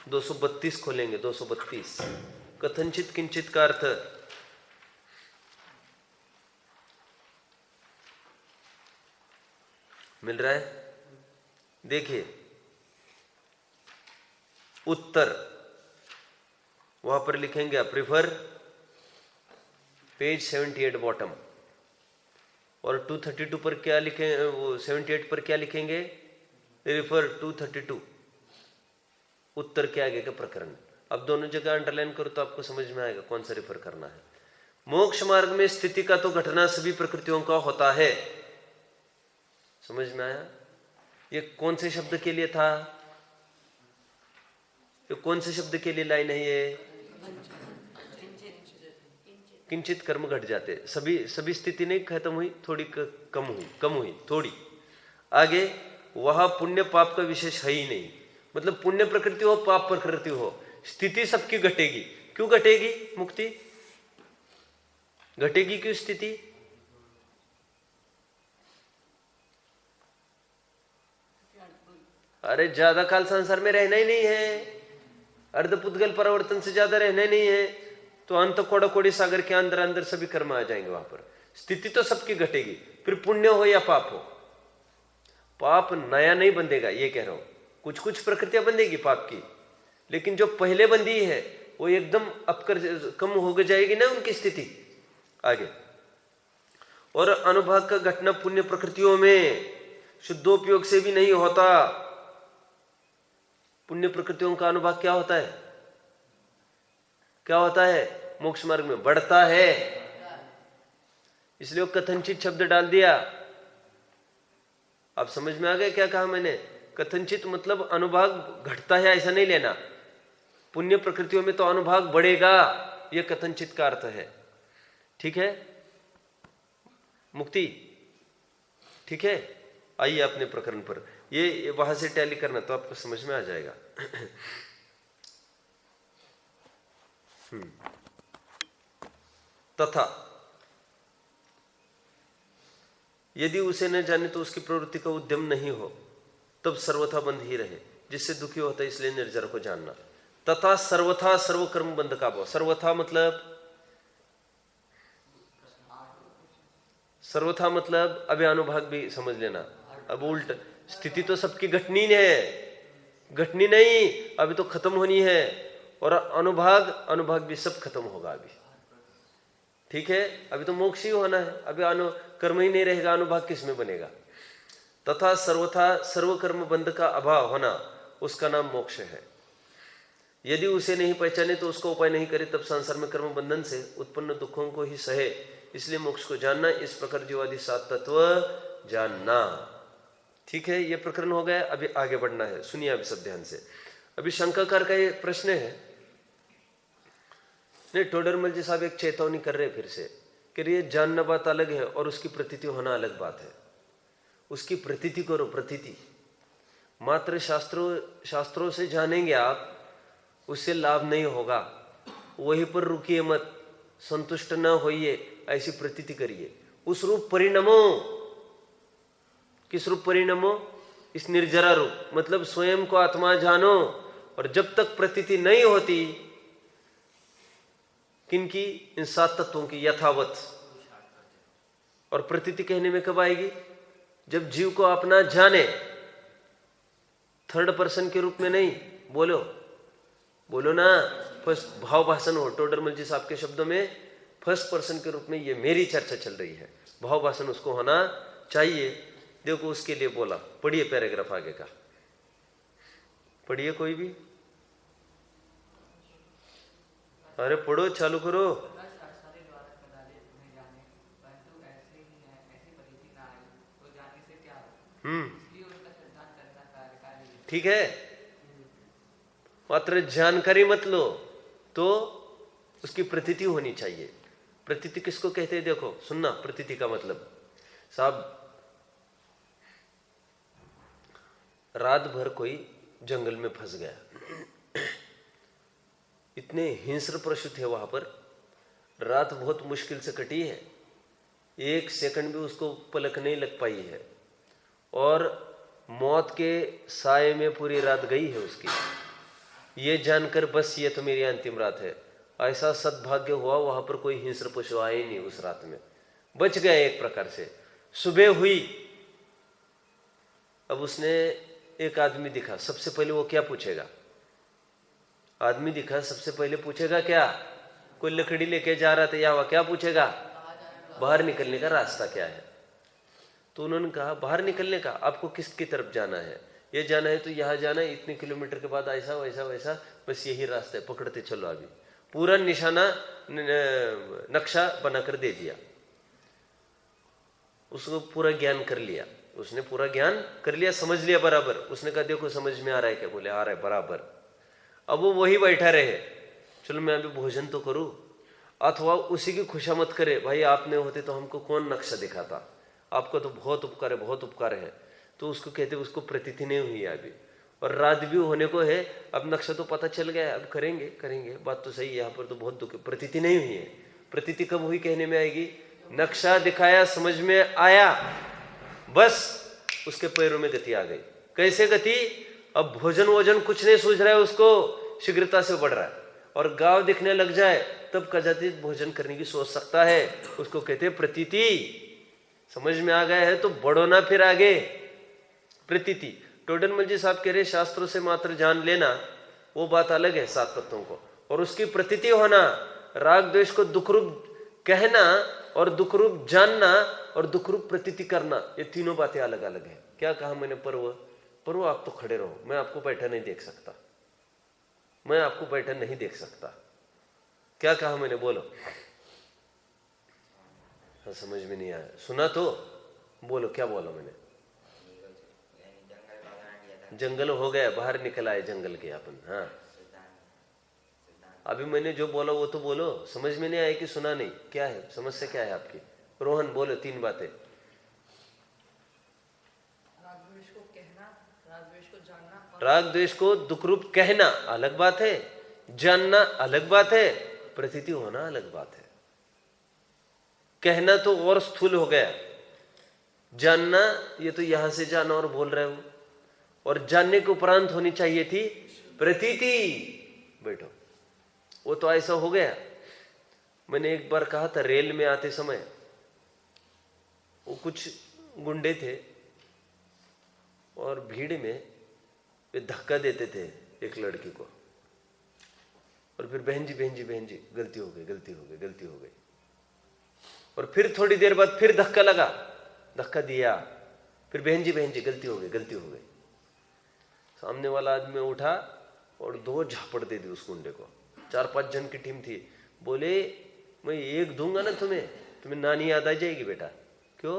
दो 232 खोलेंगे, 232। कथनचित किंचित का अर्थ मिल रहा है? देखिए, उत्तर वहां पर लिखेंगे आप, रिफर पेज 78 बॉटम। और 232 पर क्या लिखेंगे? वो 78 पर क्या लिखेंगे? रिफर 232, उत्तर के आगे का प्रकरण। अब दोनों जगह अंडरलाइन करो तो आपको समझ में आएगा कौन सा रेफर करना है। मोक्ष मार्ग में स्थिति का तो घटना सभी प्रकृतियों का होता है। समझ में आया? ये कौन से शब्द के लिए था? ये कौन से शब्द के लिए लाइन है ये? किंचित कर्म घट जाते, सभी स्थिति नहीं खत्म हुई, थोड़ी कम हुई थोड़ी। आगे वहां पुण्य पाप का विशेष है ही नहीं, मतलब पुण्य प्रकृति हो पाप प्रकृति हो, स्थिति सबकी घटेगी। क्यों घटेगी? मुक्ति घटेगी क्यों स्थिति? अरे ज्यादा काल संसार में रहना ही नहीं है, अर्धपुद्गल परिवर्तन से ज्यादा रहना ही नहीं है, तो अंत कोड़ा कोड़ी सागर के अंदर अंदर सभी कर्म आ जाएंगे वहां पर। स्थिति तो सबकी घटेगी, फिर पुण्य हो या पाप हो। पाप नया नहीं बंधेगा, ये कह रहा हूं। कुछ कुछ प्रकृतियां बंधेगी पाप की, लेकिन जो पहले बंधी है वो एकदम अपकर कम हो जाएगी ना उनकी स्थिति। आगे और अनुभाग का घटना पुण्य प्रकृतियों में शुद्धोपयोग से भी नहीं होता। पुण्य प्रकृतियों का अनुभाग क्या होता है? क्या होता है? मोक्ष मार्ग में बढ़ता है, इसलिए वो कथनचित शब्द डाल दिया। आप समझ में आ गए क्या कहा मैंने? कथनचित मतलब अनुभाग घटता है ऐसा नहीं लेना। पुण्य प्रकृतियों में तो अनुभाग बढ़ेगा, यह कथनचित का अर्थ है। ठीक है? मुक्ति ठीक है? आइए अपने प्रकरण पर, ये वहां से टैली करना तो आपको समझ में आ जाएगा। तथा यदि उसे न जाने तो उसकी प्रवृत्ति का उद्यम नहीं हो, तब सर्वथा बंध ही रहे, जिससे दुखी होता है, इसलिए निर्जर को जानना। तथा सर्वथा सर्वकर्म बंध का भाव। सर्वथा मतलब अभी अनुभाग भी समझ लेना। अब उल्ट स्थिति तो सबकी घटनी नहीं, अभी तो खत्म होनी है, और अनुभाग भी सब खत्म होगा अभी। ठीक है? अभी तो मोक्ष ही होना है, अभी कर्म ही नहीं रहेगा, अनुभाग किस में बनेगा? तथा सर्वथा सर्वकर्म बंध का अभाव होना, उसका नाम मोक्ष है। यदि उसे नहीं पहचाने तो उसका उपाय नहीं करे, तब संसार में कर्म बंधन से उत्पन्न दुखों को ही सहे, इसलिए मोक्ष को जानना। इस प्रकार जीवादि सात तत्व जानना। ठीक है? यह प्रकरण हो गया। अभी आगे बढ़ना है, सुनिए अभी सब ध्यान से। अभी शंकाकार का ये प्रश्न है, नहीं टोडरमल जी साहब एक चेतावनी कर रहे फिर से कि ये जानना बात अलग है और उसकी प्रतीति होना अलग बात है। उसकी प्रतीति करो, प्रतीति मात्र शास्त्रों से जानेंगे आप, उससे लाभ नहीं होगा। वहीं पर रुकिए मत, संतुष्ट ना होइए, ऐसी प्रतीति करिए। उस रूप परिणमो, किस रूप परिणमो? इस निर्जरा रूप, मतलब स्वयं को आत्मा जानो। और जब तक प्रतीति नहीं होती किनकी? इन सात तत्वों की यथावत। और प्रतीति कहने में कब आएगी? जब जीव को अपना जाने, थर्ड पर्सन के रूप में नहीं। बोलो ना, फर्स्ट भाव भाषण हो। टोडरमल जी साहब के शब्दों में फर्स्ट पर्सन के रूप में ये मेरी चर्चा चल रही है, भाव भाषण उसको होना चाहिए। देखो उसके लिए बोला। पढ़िए पैराग्राफ आगे का, पढ़िए कोई भी। अरे पढ़ो, चालू करो। ठीक है, मात्र जानकारी मत लो, तो उसकी प्रतीति होनी चाहिए। प्रतीति किसको कहते हैं? देखो सुनना, प्रतीति का मतलब साहब, रात भर कोई जंगल में फंस गया, इतने हिंस्र पशु थे वहां पर, रात बहुत मुश्किल से कटी है, एक सेकंड भी उसको पलक नहीं लग पाई है, और मौत के साए में पूरी रात गई है उसकी। ये जानकर बस ये तो मेरी अंतिम रात है, ऐसा सद्भाग्य हुआ वहां पर कोई हिंस्र पशु आए नहीं उस रात में, बच गए एक प्रकार से। सुबह हुई, अब उसने एक आदमी दिखा, सबसे पहले वो क्या पूछेगा? आदमी दिखा, सबसे पहले पूछेगा क्या? कोई लकड़ी लेके जा रहा था या क्या पूछेगा? बाहर निकलने का रास्ता क्या है? तो उन्होंने कहा बाहर निकलने का, आपको किसकी तरफ जाना है? ये जाना है तो यहाँ जाना है, इतने किलोमीटर के बाद ऐसा वैसा वैसा, बस यही रास्ता है, पकड़ते चलो। अभी पूरा निशाना नक्शा बनाकर दे दिया, उसको पूरा ज्ञान कर लिया, उसने पूरा ज्ञान कर लिया, समझ लिया बराबर। उसने कहा देखो समझ में आ रहा है क्या? बोले आ रहा है बराबर। अब वो वही बैठा रहे, चलो मैं अभी भोजन तो करूं, अथवा उसी की खुशामद करे, भाई आपने होते तो हमको कौन नक्शा दिखाता, आपका तो बहुत उपकार है, बहुत उपकार है। तो उसको कहते उसको प्रतीति नहीं हुई है अभी, और रात भी होने को है, अब नक्शा तो पता चल गया, अब करेंगे करेंगे, बात तो सही है, यहाँ पर तो बहुत दुख है, प्रतीति नहीं हुई है। प्रतीति कब हुई कहने में आएगी? नक्शा दिखाया, समझ में आया, बस उसके पैरों में गति आ गई। कैसे गति? अब भोजन वोजन कुछ नहीं सूझ रहा है उसको, शीघ्रता से बढ़ रहा है, और गांव दिखने लग जाए तब कदाचित भोजन करने की सोच सकता है। उसको कहते हैं प्रतीति। समझ में आ गया है तो बढ़ो ना फिर आगे, प्रतीति। टोडरमल जी साहब कह रहे शास्त्रों से मात्र जान लेना वो बात अलग है, सात तत्वों को, और उसकी प्रतीति होना, राग द्वेष को दुखरूप कहना और दुखरूप जानना और दुखरूप प्रतीति करना, ये तीनों बातें अलग अलग है। क्या कहा मैंने? पर्व आप तो खड़े रहो, मैं आपको बैठा नहीं देख सकता, मैं आपको बैठा नहीं देख सकता। क्या कहा मैंने? बोलो। हाँ, समझ में नहीं आया, सुना तो बोलो, क्या बोला मैंने? जंगल हो गया, बाहर निकल आए जंगल के अपन। हाँ, अभी मैंने जो बोला वो तो बोलो, समझ में नहीं आया कि सुना नहीं? क्या है समस्या, क्या है आपकी? रोहन बोलो तीन बातें। राग द्वेष को दुख रूप कहना अलग बात है, जानना अलग बात है, प्रतीति होना अलग बात है। कहना तो और स्थूल हो गया, जानना ये तो यहां से जाना और बोल रहे हो, और जानने के उपरांत होनी चाहिए थी प्रतीति। बैठो, वो तो ऐसा हो गया। मैंने एक बार कहा था, रेल में आते समय वो कुछ गुंडे थे और भीड़ में वे धक्का देते थे एक लड़की को, और फिर बहन जी बहन जी बहन जी, गलती हो गई गलती हो गई गलती हो गई। और फिर थोड़ी देर बाद फिर धक्का लगा, धक्का दिया, फिर बहन जी गलती हो गई गलती हो गई। सामने वाला आदमी उठा और 2 झापड़ दे दी उस गुंडे को। 4-5 जन की टीम थी। बोले मैं एक दूंगा ना तुम्हें नानी याद आ जाएगी बेटा। क्यों?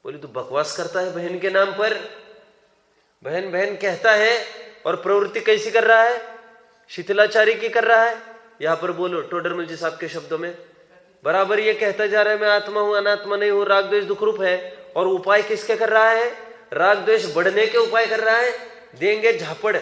बोले तू बकवास करता है बहन के नाम पर, बहन बहन कहता है और प्रवृत्ति कैसी कर रहा है? शिथिलाचारी की कर रहा है। यहां पर बोलो टोडरमल जी साहब के शब्दों में, बराबर ये कहता जा रहा है मैं आत्मा हूं, अनात्मा नहीं हूं, राग द्वेष दुख रूप है। और उपाय किसके कर रहा है? राग द्वेष बढ़ने के उपाय कर रहा है। देंगे झापड़,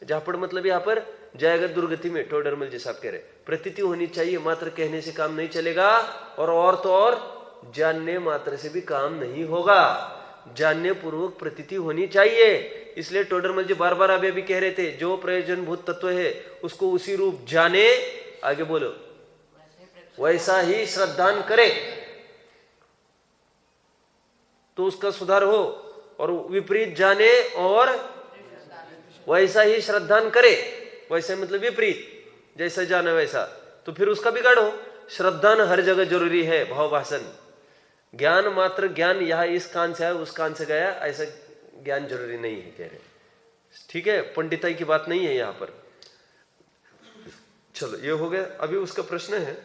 झापड़ मतलब यहां पर जाएगा दुर्गति में। टोडरमल जी साहब कह रहे प्रतीति होनी चाहिए, मात्र कहने से काम नहीं चलेगा, और तो और जानने मात्र से भी काम नहीं होगा, जानने पूर्वक प्रतीति होनी चाहिए। इसलिए टोडरमल जी बार बार अभी कह रहे थे जो प्रयोजनभूत तत्व है उसको उसी रूप जाने, आगे बोलो, वैसा ही श्रद्धान करे तो उसका सुधार हो, और विपरीत जाने और वैसा ही श्रद्धान करे, वैसा मतलब विपरीत, जैसा जाने वैसा, तो फिर उसका बिगाड़ हो। श्रद्धान हर जगह जरूरी है, भावभाषण ज्ञान मात्र ज्ञान यहाँ इस कान से आया उस कान से गया, ऐसा ज्ञान जरूरी नहीं है कह रहे। ठीक है, पंडिताई की बात नहीं है यहाँ पर। चलो ये हो गया। अभी उसका प्रश्न है,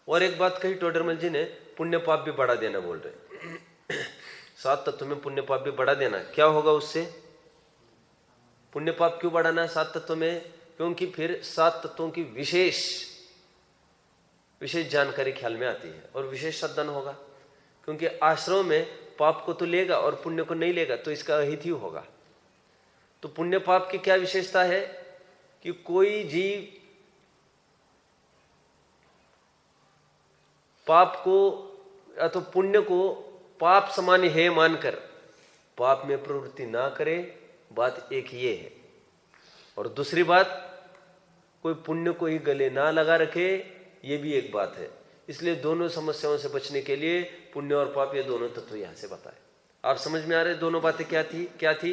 और एक बात कही टोडरमल जी ने, पुण्य पाप भी बढ़ा देना बोल रहे। 7 तत्व में पुण्य पाप भी बढ़ा देना, क्या होगा उससे? पुण्य पाप क्यों बढ़ाना 7 तत्व में? क्योंकि फिर 7 तत्वों की विशेष जानकारी ख्याल में आती है, और विशेष श्रद्धान होगा। क्योंकि आश्रम में पाप को तो लेगा और पुण्य को नहीं लेगा, तो इसका अहित ही होगा। तो पुण्य पाप की क्या विशेषता है कि कोई जीव पाप को या तो पुण्य को पाप समान है मानकर पाप में प्रवृत्ति ना करे, बात एक ये है। और दूसरी बात, कोई पुण्य को ही गले ना लगा रखे, ये भी एक बात है। इसलिए दोनों समस्याओं से बचने के लिए पुण्य और पाप, ये दोनों तत्व यहां से बताए। आप समझ में आ रहे दोनों बातें क्या थी?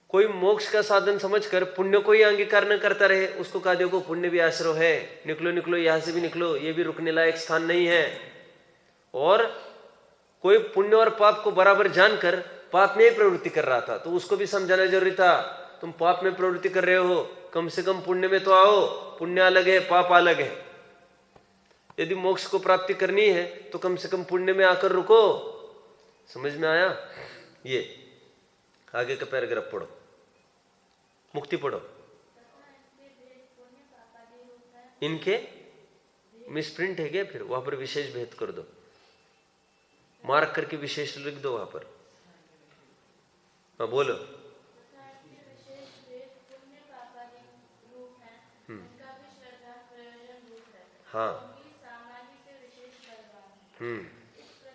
कोई मोक्ष का साधन समझकर पुण्य को ही अंगीकार न करता रहे, उसको कहा देखो पुण्य भी आश्रय है, निकलो निकलो यहां से भी निकलो, ये भी रुकने लायक स्थान नहीं है। और कोई पुण्य और पाप को बराबर जानकर पाप में ही प्रवृत्ति कर रहा था, तो उसको भी समझाना जरूरी था। तुम पाप में प्रवृत्ति कर रहे हो, कम से कम पुण्य में तो आओ। पुण्य अलग है, पाप अलग है। यदि मोक्ष को प्राप्ति करनी है तो कम से कम पुण्य में आकर रुको। समझ में आया? ये आगे का पैराग्राफ पढ़ो, मुक्ति पढ़ो। इनके मिसप्रिंट है क्या? फिर वहां पर विशेष भेद कर दो, मार्क करके विशेष लिख दो वहां पर। हाँ बोलो। हाँ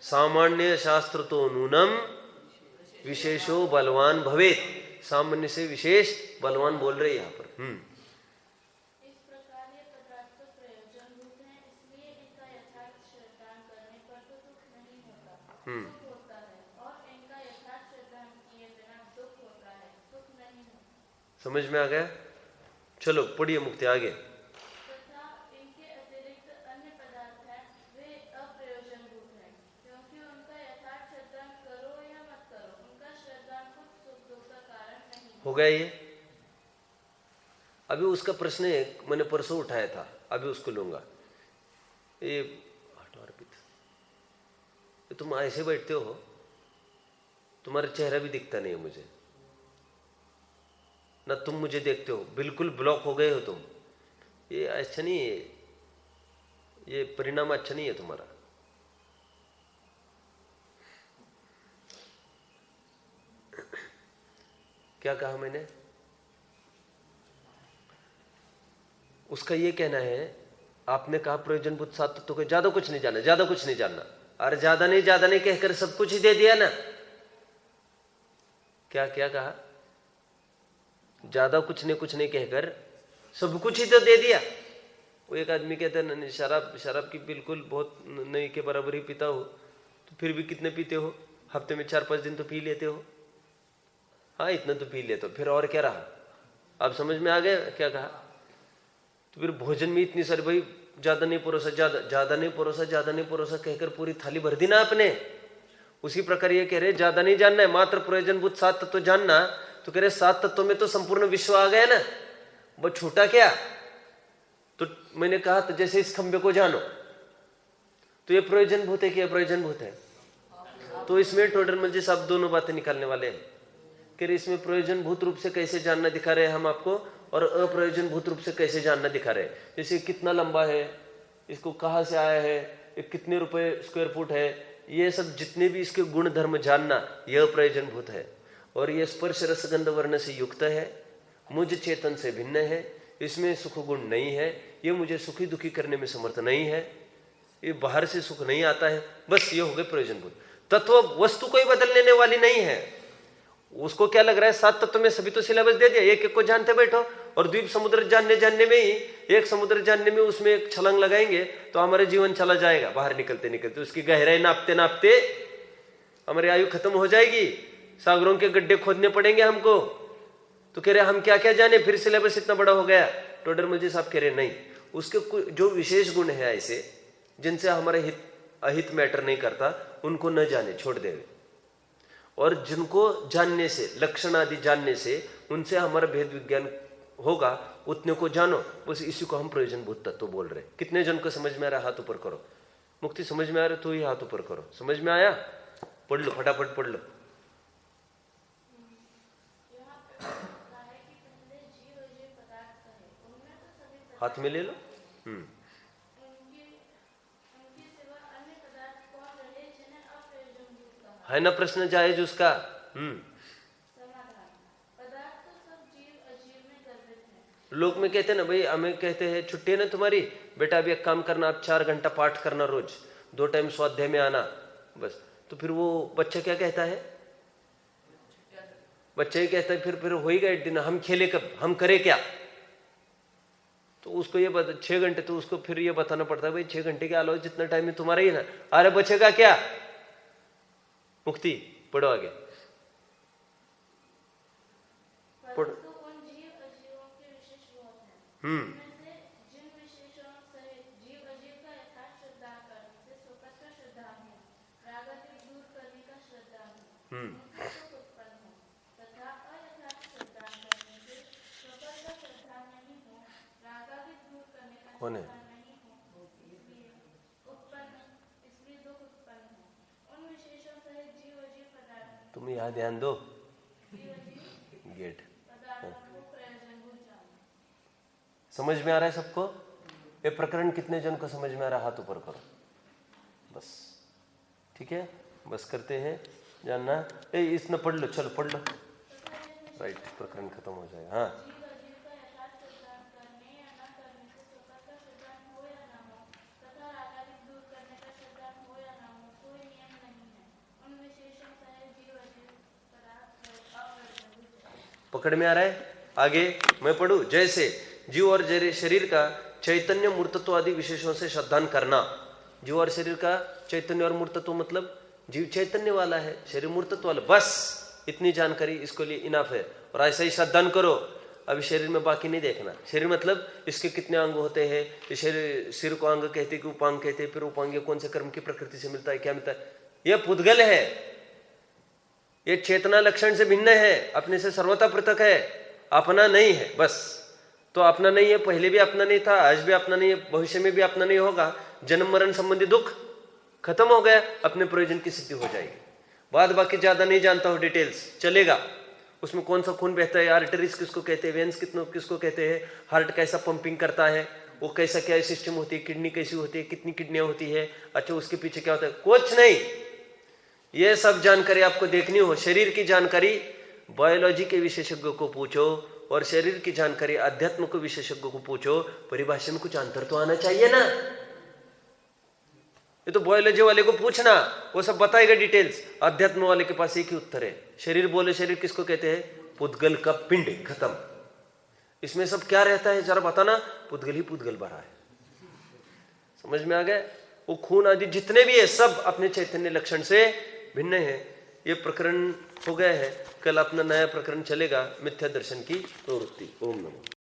सामान्य शास्त्र तो नूनम विशेषो बलवान भवेत। सामान्य से विशेष बलवान बोल रहे यहाँ पर। इस प्रकार ये पदार्थ तो प्रयोजनभूत हैं, इसलिए इनका यथार्थ श्रद्धान करने पर तो दुख नहीं होता, सुख होता है, और इनका यथार्थ श्रद्धान किए बिना दुख होता है, सुख नहीं होता। समझ में आ गया? चलो पढ़िए मुक्ति आगे। तथा इनके अतिरिक्त अन्य पदार्थ हैं, वे अप्रयोजनभूत हैं, क्योंकि उनका यथार्थ श्रद्धान करो या मत करो, उनका श्रद्धान खुद सुख दुख का कारण नहीं हो गया ये? अभी उसका प्रश्न है, मैंने परसों उठाया था, अभी उसको लूंगा। ये तुम ऐसे बैठते हो, तुम्हारा चेहरा भी दिखता नहीं है मुझे, ना तुम मुझे देखते हो, बिल्कुल ब्लॉक हो गए हो तुम। ये अच्छा नहीं है, ये परिणाम अच्छा नहीं है तुम्हारा। क्या कहा मैंने? उसका ये कहना है, आपने कहा प्रयोजनभूत सात तत्वों को ज्यादा कुछ नहीं जानना, ज्यादा कुछ नहीं जानना। अरे ज्यादा नहीं कहकर सब कुछ ही दे दिया ना। क्या क्या कहा? ज्यादा कुछ नहीं कहकर सब कुछ ही तो दे दिया। वो एक आदमी कहता है शराब की बिल्कुल बहुत नहीं के बराबर ही पीता हो, तो फिर भी कितने पीते हो? हफ्ते में 4-5 दिन तो पी लेते हो। हाँ इतना तो पी लेते हो, फिर और क्या रहा? आप समझ में आ गया क्या कहा? तो फिर भोजन में इतनी सारी, भाई ज्यादा नहीं परोसा कहकर पूरी थाली भर दी ना आपने। उसी प्रकार ये कह रहे ज्यादा नहीं जानना है, मात्र प्रयोजनभूत 7 तत्व जानना। तो कह रहे 7 तत्वों में तो संपूर्ण विश्व आ गया ना, बस छूटा क्या? तो मैंने कहा तो जैसे इस खंबे को जानो, तो ये प्रयोजनभूत है कि अप्रयोजनभूत है? तो इसमें टोडरमल जी साहब दोनों बातें निकालने वाले हैं। कह रहे इसमें प्रयोजनभूत रूप से कैसे जानना दिखा रहे हैं हम आपको, और अप्रयोजनभूत रूप से कैसे जानना दिखा रहे हैं। जैसे कितना लंबा है, इसको कहाँ से आया है, कितने रुपए स्क्वायर फुट है, ये सब जितने भी इसके गुण धर्म जानना, यह प्रयोजनभूत है। और ये स्पर्श रसगंध वर्ण से युक्त है, मुझ चेतन से भिन्न है, इसमें सुख गुण नहीं है, ये मुझे सुखी दुखी करने में समर्थ नहीं है, ये बाहर से सुख नहीं आता है। बस ये हो गए प्रयोजनभूत तत्व। वस्तु कोई बदलने वाली नहीं है। उसको क्या लग रहा है 7 तत्व में सभी तो सिलेबस दे दिया, एक एक को जानते बैठो। और द्वीप समुद्र जानने में ही, एक समुद्र जानने में उसमें एक छलांग लगाएंगे तो हमारे जीवन चला जाएगा। बाहर निकलते उसकी गहराई नापते हमारी आयु खत्म हो जाएगी, सागरों के गड्ढे खोदने पड़ेंगे हमको। तो कह रहे हम क्या क्या जाने, फिर सिलेबस इतना बड़ा हो गया। टोडरमल जी साहब कह रहे नहीं, उसके जो विशेष गुण है ऐसे जिनसे हमारे अहित मैटर नहीं करता, उनको न जाने, छोड़ देवे। और जिनको जानने से, लक्षण आदि जानने से उनसे हमारा भेद विज्ञान होगा, उतने को जानो। बस इसी को हम प्रयोजनभूत तत्व बोल रहे। कितने जन को समझ में आ रहा? हाथ ऊपर करो। मुक्ति समझ में आ रहा तो ही हाथ ऊपर करो। समझ में आया? पढ़ लो, फटाफट पढ़ लो। हाथ में ले लो। है ना प्रश्न जायज उसका? लोग में कहते हैं ना भाई, हमें कहते हैं छुट्टी है ना तुम्हारी, बेटा अभी एक काम करना, आप 4 घंटा पाठ करना रोज, 2 टाइम स्वाध्याय में आना बस। तो फिर वो बच्चा क्या कहता है? बच्चा ही कहता है फिर हो ही गया एक दिन, हम खेले कब, हम करे क्या? तो उसको ये 6 घंटे, तो उसको फिर ये बताना पड़ता है भाई 6 घंटे के आलो, जितना टाइम है तुम्हारा ही ना। अरे बचेगा क्या? मुक्ति पढ़ो आगे, पढ़ो। कौन है? नहीं हो, इसलिए दुख उत्पन्न हो। उन विशेषों सहित जीव अजीव पदार्थ तुम यहाँ ध्यान दो। जीव अजीव गेट पदार्थों को प्रयोजनभूत जानो। समझ में आ रहा है सबको? ये प्रकरण कितने जन को समझ में आ रहा है? हाथ ऊपर करो बस। ठीक है, बस करते हैं जानना। इसने पढ़ लो, चलो पढ़ लो। राइट, प्रकरण खत्म हो जाएगा। हाँ, जीव अजीव का यथार्थ सिद्धांत करने या न करने से स्वतः का सिद्धांत हो या न हो तथा रागादिक दूर करने का सिद्धांत हो या न हो कोई नियम नहीं है। उन विशेषों सहित जीव अजीव पदार्थ अप्रयोजनभूत जानो। पकड़ में आ रहा है? आगे मैं पढ़ू। जैसे जीव और शरीर का चैतन्य मूर्तत्व आदि विशेषों से श्रद्धान करना। जीव और शरीर का चैतन्य और मूर्तत्व मतलब जीव चैतन्य वाला है, शरीर मूर्तत्व वाला, बस इतनी जानकारी इसको लिए इनाफ है। और ऐसा ही श्रद्धान करो। अभी शरीर में बाकी नहीं देखना। शरीर मतलब इसके कितने अंग होते हैं, ये शरीर सिर को अंग कहते कि उपांग कहते, फिर उपांग कौन से कर्म की प्रकृति से मिलता है, क्या मिलता है, यह पुद्गल है। ये चेतना लक्षण से भिन्न है, अपने से सर्वथा पृथक है, अपना नहीं है। बस तो अपना नहीं है, पहले भी अपना नहीं था, आज भी अपना नहीं है, भविष्य में भी अपना नहीं होगा। जन्म मरण संबंधी दुख खत्म हो गया, अपने प्रयोजन की सिद्धि हो जाएगी। बाद बाकी ज्यादा नहीं जानता हो, डिटेल्स चलेगा। उसमें कौन सा खून बहता है, आर्टरीज किसको कहते हैं, वेन्स किसको कहते हैं, हार्ट कैसा पंपिंग करता है, वो कैसा क्या सिस्टम होती है, किडनी कैसी होती है, कितनी किडनियां होती है, अच्छा उसके पीछे क्या होता है, कुछ नहीं। ये सब जानकारी आपको देखनी हो। शरीर की जानकारी बायोलॉजी के विशेषज्ञों को पूछो और शरीर की जानकारी अध्यात्म को विशेषज्ञों को पूछो। परिभाषा में कुछ अंतर तो आना चाहिए ना। ये तो बायोलॉजी वाले को पूछना, वो सब बताएगा डिटेल्स। अध्यात्म वाले के पास एक ही उत्तर है। शरीर बोले, शरीर किसको कहते हैं, पुद्गल का पिंड, खत्म। इसमें सब क्या रहता है जरा बताना। पुद्गल ही पुद्गल भरा है। समझ में आ गया? वो खून आदि जितने भी है सब अपने चैतन्य लक्षण से भिन्न है। ये प्रकरण हो गया है। कल अपना नया प्रकरण चलेगा, मिथ्या दर्शन की प्रवृत्ति। ओम नमः।